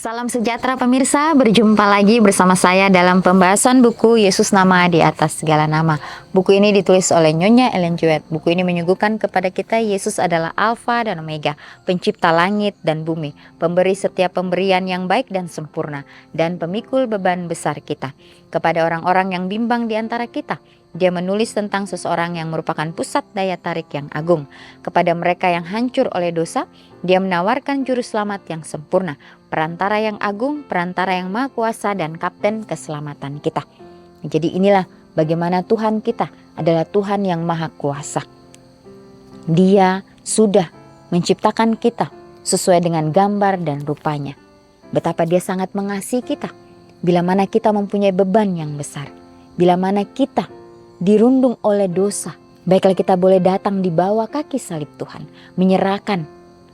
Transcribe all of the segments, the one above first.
Salam sejahtera pemirsa, berjumpa lagi bersama saya dalam pembahasan buku Yesus Nama di Atas Segala Nama. Buku ini ditulis oleh Nyonya Ellen G. White. Buku ini menyuguhkan kepada kita Yesus adalah Alfa dan Omega, pencipta langit dan bumi, pemberi setiap pemberian yang baik dan sempurna, dan pemikul beban besar kita. Kepada orang-orang yang bimbang di antara kita, dia menulis tentang seseorang yang merupakan pusat daya tarik yang agung. Kepada mereka yang hancur oleh dosa, dia menawarkan juru selamat yang sempurna, perantara yang agung, perantara yang maha kuasa, dan kapten keselamatan kita. Jadi inilah bagaimana Tuhan kita adalah Tuhan yang maha kuasa. Dia sudah menciptakan kita sesuai dengan gambar dan rupanya. Betapa dia sangat mengasihi kita. Bila mana kita mempunyai beban yang besar, bila mana kita dirundung oleh dosa, baiklah kita boleh datang di bawah kaki salib Tuhan, menyerahkan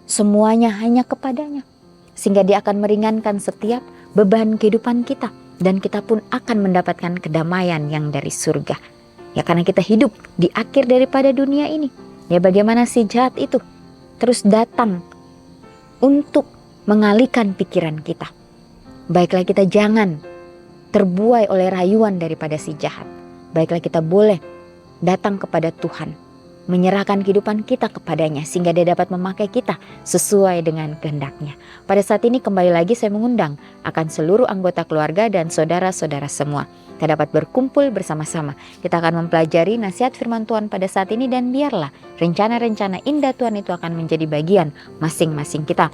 semuanya hanya kepadanya, sehingga dia akan meringankan setiap beban kehidupan kita, dan kita pun akan mendapatkan kedamaian yang dari surga. Ya, karena kita hidup di akhir daripada dunia ini. Ya, bagaimana si jahat itu terus datang untuk mengalihkan pikiran kita. Baiklah kita jangan terbuai oleh rayuan daripada si jahat. Baiklah kita boleh datang kepada Tuhan, menyerahkan kehidupan kita kepadanya, sehingga dia dapat memakai kita sesuai dengan kehendaknya. Pada saat ini kembali lagi saya mengundang akan seluruh anggota keluarga dan saudara-saudara semua. Kita dapat berkumpul bersama-sama. Kita akan mempelajari nasihat firman Tuhan pada saat ini, dan biarlah rencana-rencana indah Tuhan itu akan menjadi bagian masing-masing kita.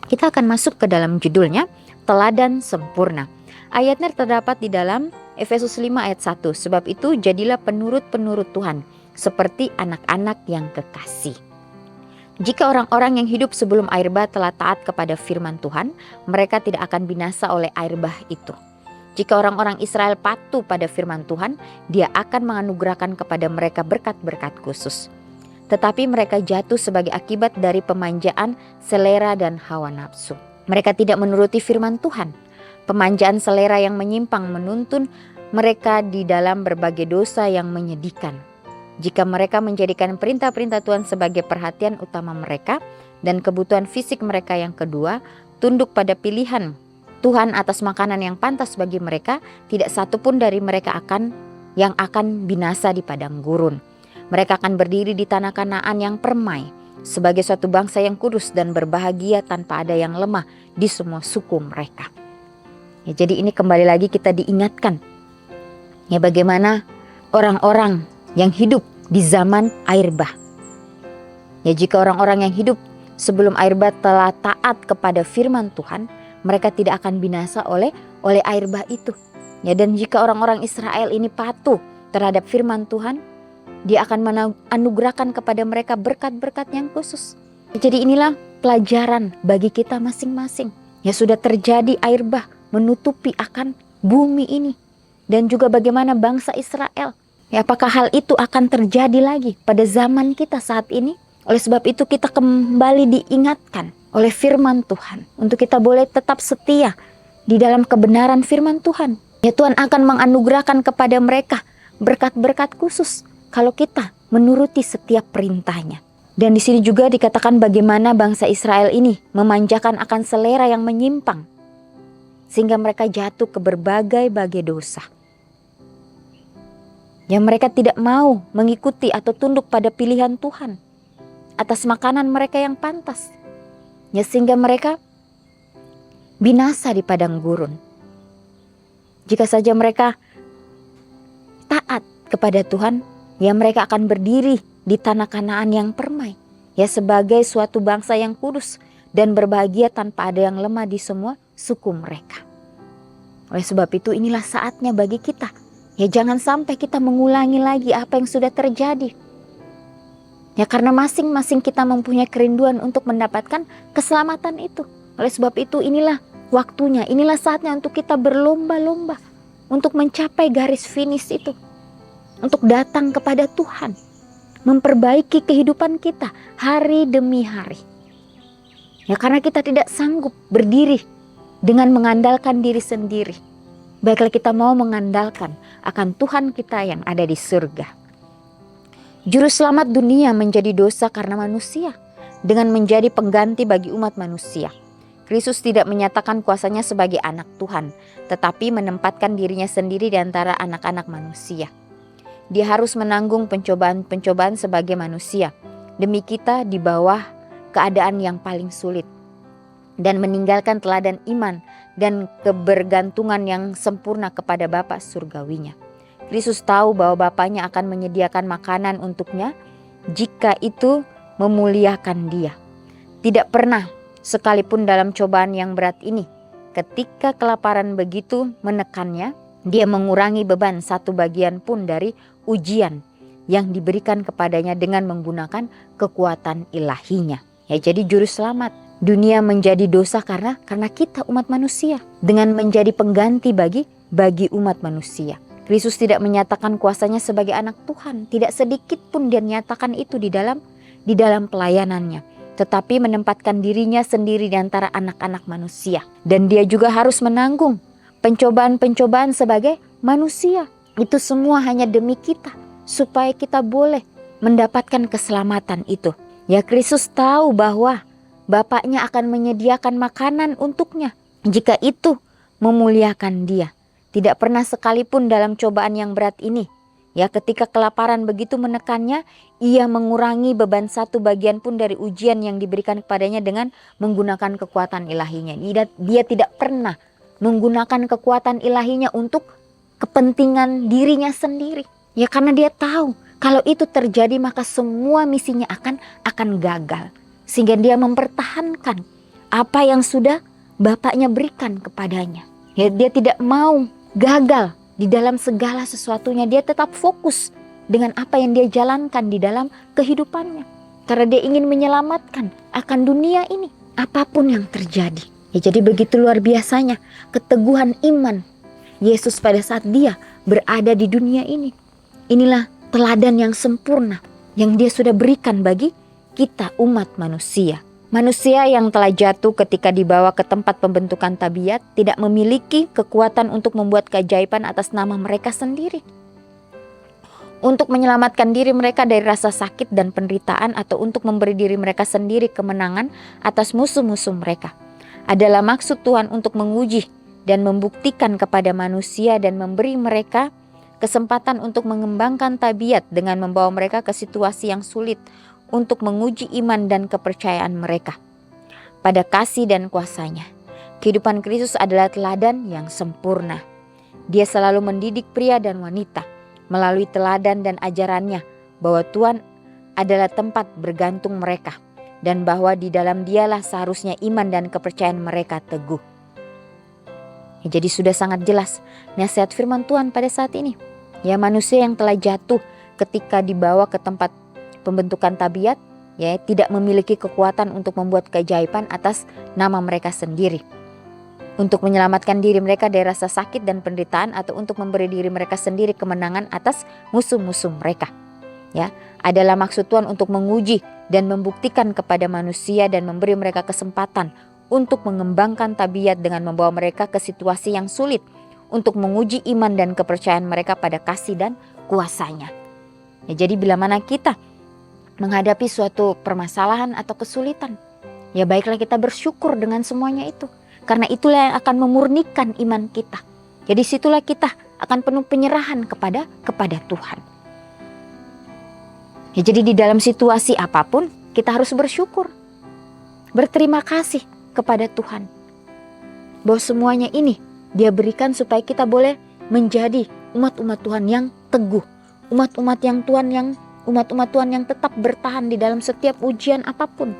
Kita akan masuk ke dalam judulnya, Teladan Sempurna. Ayatnya terdapat di dalam Efesus 5 ayat 1. Sebab itu jadilah penurut-penurut Tuhan, seperti anak-anak yang kekasih. Jika orang-orang yang hidup sebelum air bah telah taat kepada firman Tuhan, mereka tidak akan binasa oleh air bah itu. Jika orang-orang Israel patuh pada firman Tuhan, dia akan menganugerahkan kepada mereka berkat-berkat khusus. Tetapi mereka jatuh sebagai akibat dari pemanjaan selera dan hawa nafsu. Mereka tidak menuruti firman Tuhan. Pemanjaan selera yang menyimpang menuntun mereka di dalam berbagai dosa yang menyedihkan. Jika mereka menjadikan perintah-perintah Tuhan sebagai perhatian utama mereka dan kebutuhan fisik mereka yang kedua, tunduk pada pilihan Tuhan atas makanan yang pantas bagi mereka, tidak satu pun dari mereka yang akan binasa di padang gurun. Mereka akan berdiri di tanah Kanaan yang permai sebagai suatu bangsa yang kudus dan berbahagia tanpa ada yang lemah di semua suku mereka. Ya, jadi ini kembali lagi kita diingatkan ya bagaimana orang-orang yang hidup di zaman air bah. Ya, jika orang-orang yang hidup sebelum air bah telah taat kepada firman Tuhan, mereka tidak akan binasa oleh air bah itu. Ya, dan jika orang-orang Israel ini patuh terhadap firman Tuhan, dia akan menganugerahkan kepada mereka berkat-berkat yang khusus. Jadi inilah pelajaran bagi kita masing-masing. Ya, sudah terjadi air bah menutupi akan bumi ini, dan juga bagaimana bangsa Israel. Ya, apakah hal itu akan terjadi lagi pada zaman kita saat ini? Oleh sebab itu kita kembali diingatkan oleh firman Tuhan untuk kita boleh tetap setia di dalam kebenaran firman Tuhan. Ya, Tuhan akan menganugerahkan kepada mereka berkat-berkat khusus kalau kita menuruti setiap perintahnya. Dan di sini juga dikatakan bagaimana bangsa Israel ini memanjakan akan selera yang menyimpang, sehingga mereka jatuh ke berbagai-bagai dosa. Yang mereka tidak mau mengikuti atau tunduk pada pilihan Tuhan atas makanan mereka yang pantas. Ya, sehingga mereka binasa di padang gurun. Jika saja mereka taat kepada Tuhan, ya mereka akan berdiri di tanah Kanaan yang permai. Ya, sebagai suatu bangsa yang kudus dan berbahagia tanpa ada yang lemah di semua suku mereka. Oleh sebab itu inilah saatnya bagi kita. Ya, jangan sampai kita mengulangi lagi apa yang sudah terjadi. Ya, karena masing-masing kita mempunyai kerinduan untuk mendapatkan keselamatan itu. Oleh sebab itu inilah waktunya, inilah saatnya untuk kita berlomba-lomba untuk mencapai garis finish itu. Untuk datang kepada Tuhan, memperbaiki kehidupan kita hari demi hari. Ya, karena kita tidak sanggup berdiri dengan mengandalkan diri sendiri. Baiklah kita mau mengandalkan akan Tuhan kita yang ada di surga. Juru selamat dunia menjadi dosa karena manusia, dengan menjadi pengganti bagi umat manusia. Kristus tidak menyatakan kuasanya sebagai anak Tuhan, tetapi menempatkan dirinya sendiri di antara anak-anak manusia. Dia harus menanggung pencobaan-pencobaan sebagai manusia, demi kita di bawah keadaan yang paling sulit, dan meninggalkan teladan iman dan kebergantungan yang sempurna kepada Bapa surgawinya. Kristus tahu bahwa Bapaknya akan menyediakan makanan untuknya jika itu memuliakan Dia. Tidak pernah sekalipun dalam cobaan yang berat ini, ketika kelaparan begitu menekannya, Dia mengurangi beban satu bagian pun dari ujian yang diberikan kepadanya dengan menggunakan kekuatan ilahinya. Ya, jadi juru selamat dunia menjadi dosa karena kita umat manusia, dengan menjadi pengganti bagi umat manusia. Kristus tidak menyatakan kuasanya sebagai anak Tuhan, tidak sedikit pun dia nyatakan itu di dalam pelayanannya, tetapi menempatkan dirinya sendiri di antara anak-anak manusia, dan dia juga harus menanggung pencobaan-pencobaan sebagai manusia. Itu semua hanya demi kita, supaya kita boleh mendapatkan keselamatan itu. Ya, Kristus tahu bahwa Bapaknya akan menyediakan makanan untuknya jika itu memuliakan Dia. Tidak pernah sekalipun dalam cobaan yang berat ini, ya, ketika kelaparan begitu menekannya, Ia mengurangi beban satu bagian pun dari ujian yang diberikan kepadanya dengan menggunakan kekuatan ilahinya. Dia tidak pernah menggunakan kekuatan ilahinya untuk kepentingan dirinya sendiri. Ya, karena Dia tahu kalau itu terjadi maka semua misinya akan gagal. Sehingga Dia mempertahankan apa yang sudah Bapaknya berikan kepadanya. Ya, Dia tidak mau gagal di dalam segala sesuatunya. Dia tetap fokus dengan apa yang Dia jalankan di dalam kehidupannya. Karena Dia ingin menyelamatkan akan dunia ini, apapun yang terjadi. Ya, jadi begitu luar biasanya keteguhan iman Yesus pada saat Dia berada di dunia ini. Inilah teladan yang sempurna yang Dia sudah berikan bagi kita umat manusia. Manusia yang telah jatuh ketika dibawa ke tempat pembentukan tabiat tidak memiliki kekuatan untuk membuat keajaiban atas nama mereka sendiri, untuk menyelamatkan diri mereka dari rasa sakit dan penderitaan, atau untuk memberi diri mereka sendiri kemenangan atas musuh-musuh mereka. Adalah maksud Tuhan untuk menguji dan membuktikan kepada manusia dan memberi mereka kesempatan untuk mengembangkan tabiat dengan membawa mereka ke situasi yang sulit, untuk menguji iman dan kepercayaan mereka pada kasih dan kuasanya. Kehidupan Kristus adalah teladan yang sempurna. Dia selalu mendidik pria dan wanita melalui teladan dan ajarannya bahwa Tuhan adalah tempat bergantung mereka, dan bahwa di dalam Dialah seharusnya iman dan kepercayaan mereka teguh. Ya, jadi sudah sangat jelas nasihat firman Tuhan pada saat ini. Ya, manusia yang telah jatuh ketika dibawa ke tempat pembentukan tabiat, ya, tidak memiliki kekuatan untuk membuat keajaiban atas nama mereka sendiri, untuk menyelamatkan diri mereka dari rasa sakit dan penderitaan, atau untuk memberi diri mereka sendiri kemenangan atas musuh-musuh mereka. Ya, adalah maksud Tuhan untuk menguji dan membuktikan kepada manusia dan memberi mereka kesempatan untuk mengembangkan tabiat dengan membawa mereka ke situasi yang sulit, untuk menguji iman dan kepercayaan mereka pada kasih dan kuasanya. Ya, jadi bila mana kita menghadapi suatu permasalahan atau kesulitan, ya baiklah kita bersyukur dengan semuanya itu, karena itulah yang akan memurnikan iman kita. Jadi situlah kita akan penuh penyerahan kepada Tuhan. Ya, jadi di dalam situasi apapun kita harus bersyukur, berterima kasih kepada Tuhan bahwa semuanya ini Dia berikan supaya kita boleh menjadi umat-umat Tuhan yang teguh, umat-umat Tuhan yang tetap bertahan di dalam setiap ujian apapun.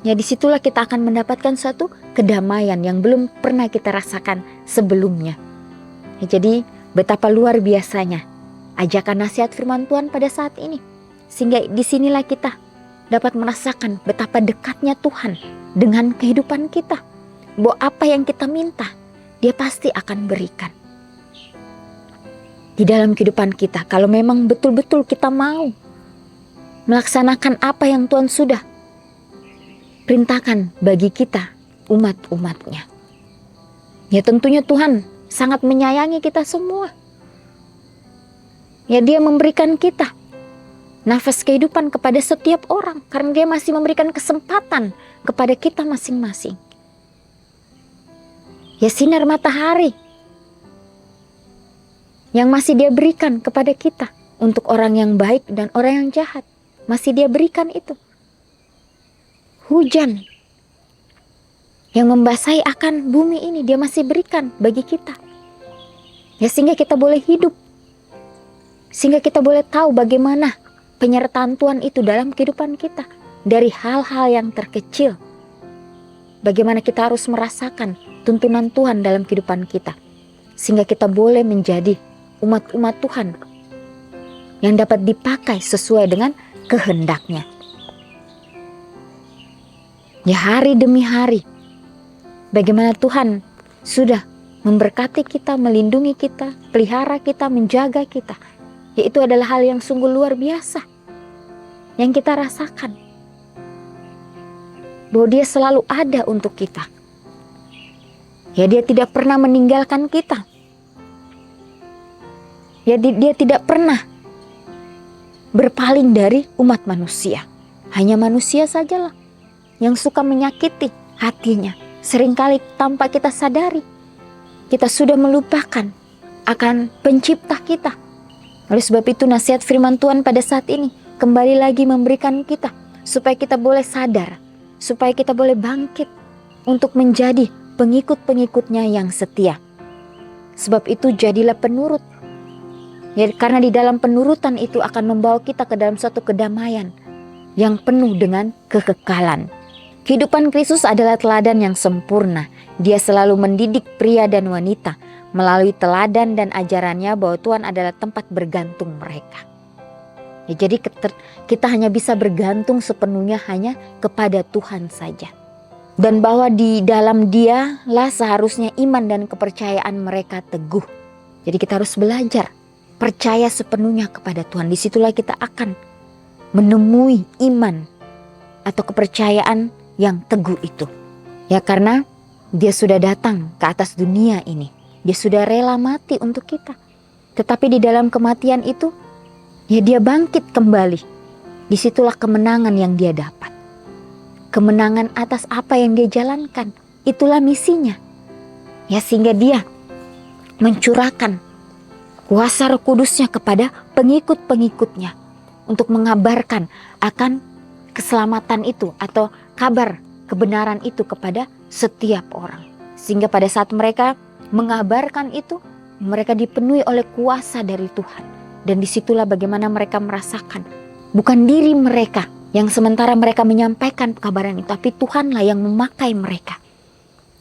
Ya, disitulah kita akan mendapatkan suatu kedamaian yang belum pernah kita rasakan sebelumnya. Ya, jadi betapa luar biasanya ajakan nasihat firman Tuhan pada saat ini, sehingga disinilah kita dapat merasakan betapa dekatnya Tuhan dengan kehidupan kita, bahwa apa yang kita minta Dia pasti akan berikan di dalam kehidupan kita, kalau memang betul-betul kita mau melaksanakan apa yang Tuhan sudah perintahkan bagi kita, umat-umatnya. Ya, tentunya Tuhan sangat menyayangi kita semua. Ya, Dia memberikan kita nafas kehidupan kepada setiap orang, karena dia masih memberikan kesempatan kepada kita masing-masing. Ya, sinar matahari yang masih dia berikan kepada kita untuk orang yang baik dan orang yang jahat, masih dia berikan itu. Hujan yang membasahi akan bumi ini dia masih berikan bagi kita. Ya, sehingga kita boleh hidup, sehingga kita boleh tahu bagaimana penyertaan Tuhan itu dalam kehidupan kita. Dari hal-hal yang terkecil, bagaimana kita harus merasakan tuntunan Tuhan dalam kehidupan kita, sehingga kita boleh menjadi umat-umat Tuhan yang dapat dipakai sesuai dengan kehendaknya. Ya, hari demi hari, bagaimana Tuhan sudah memberkati kita, melindungi kita, pelihara kita, menjaga kita. Yaitu adalah hal yang sungguh luar biasa yang kita rasakan. Bahwa dia selalu ada untuk kita. Ya, dia tidak pernah meninggalkan kita. Ya, dia tidak pernah berpaling dari umat manusia. Hanya manusia sajalah yang suka menyakiti hatinya. Seringkali tanpa kita sadari, kita sudah melupakan akan pencipta kita. Oleh sebab itu nasihat firman Tuhan pada saat ini kembali lagi memberikan kita supaya kita boleh sadar, supaya kita boleh bangkit untuk menjadi pengikut-pengikutnya yang setia. Sebab itu jadilah penurut. Ya, karena di dalam penurutan itu akan membawa kita ke dalam suatu kedamaian yang penuh dengan kekekalan. Kehidupan Kristus adalah teladan yang sempurna. Dia selalu mendidik pria dan wanita melalui teladan dan ajarannya bahwa Tuhan adalah tempat bergantung mereka. Ya, jadi kita hanya bisa bergantung sepenuhnya hanya kepada Tuhan saja. Dan bahwa di dalam Dialah seharusnya iman dan kepercayaan mereka teguh. Jadi kita harus belajar percaya sepenuhnya kepada Tuhan. Disitulah kita akan menemui iman atau kepercayaan yang teguh itu. Ya, karena dia sudah datang ke atas dunia ini. Dia sudah rela mati untuk kita. Tetapi di dalam kematian itu, ya dia bangkit kembali. Disitulah kemenangan yang dia dapat. Kemenangan atas apa yang dia jalankan. Itulah misinya. Ya, sehingga dia mencurahkan kuasa Roh Kudusnya kepada pengikut-pengikutnya untuk mengabarkan akan keselamatan itu atau kabar kebenaran itu kepada setiap orang. Sehingga pada saat mereka mengabarkan itu, mereka dipenuhi oleh kuasa dari Tuhan. Dan disitulah bagaimana mereka merasakan bukan diri mereka yang sementara mereka menyampaikan kabaran itu, tapi Tuhanlah yang memakai mereka.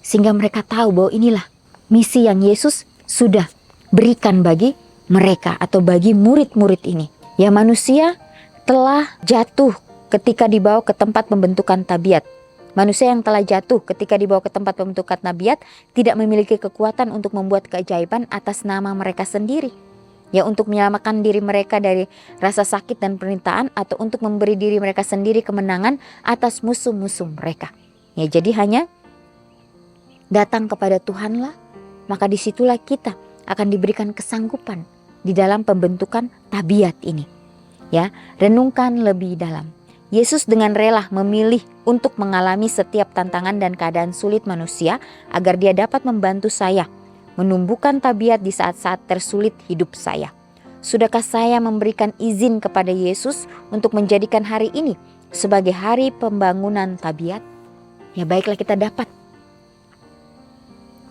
Sehingga mereka tahu bahwa inilah misi yang Yesus sudah berikan bagi mereka atau bagi murid-murid ini. Ya, manusia telah jatuh ketika dibawa ke tempat pembentukan tabiat. Manusia yang telah jatuh ketika dibawa ke tempat pembentukan tabiat tidak memiliki kekuatan untuk membuat keajaiban atas nama mereka sendiri. Ya, untuk menyelamatkan diri mereka dari rasa sakit dan penderitaan atau untuk memberi diri mereka sendiri kemenangan atas musuh-musuh mereka. Ya, jadi hanya datang kepada Tuhanlah, maka disitulah kita akan diberikan kesanggupan di dalam pembentukan tabiat ini. Ya, renungkan lebih dalam. Yesus dengan rela memilih untuk mengalami setiap tantangan dan keadaan sulit manusia agar dia dapat membantu saya menumbuhkan tabiat di saat-saat tersulit hidup saya. Sudahkah saya memberikan izin kepada Yesus untuk menjadikan hari ini sebagai hari pembangunan tabiat? Ya, baiklah kita dapat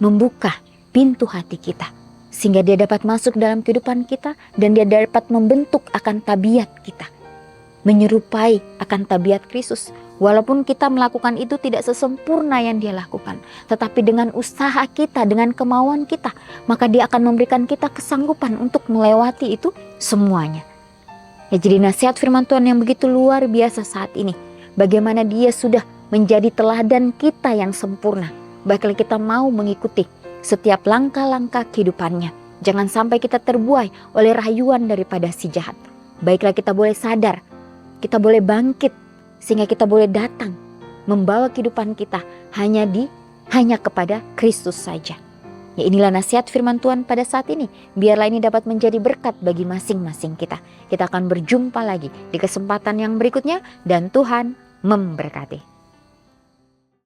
membuka pintu hati kita sehingga dia dapat masuk dalam kehidupan kita dan dia dapat membentuk akan tabiat kita, menyerupai akan tabiat Kristus. Walaupun kita melakukan itu tidak sesempurna yang dia lakukan, tetapi dengan usaha kita, dengan kemauan kita, maka dia akan memberikan kita kesanggupan untuk melewati itu semuanya. Ya, jadi nasihat firman Tuhan yang begitu luar biasa saat ini, bagaimana dia sudah menjadi teladan kita yang sempurna. Baiklah kita mau mengikuti setiap langkah-langkah kehidupannya. Jangan sampai kita terbuai oleh rayuan daripada si jahat. Baiklah kita boleh sadar, kita boleh bangkit, sehingga kita boleh datang membawa kehidupan kita hanya kepada Kristus saja. Ya, inilah nasihat firman Tuhan pada saat ini. Biarlah ini dapat menjadi berkat bagi masing-masing kita. Kita akan berjumpa lagi di kesempatan yang berikutnya dan Tuhan memberkati.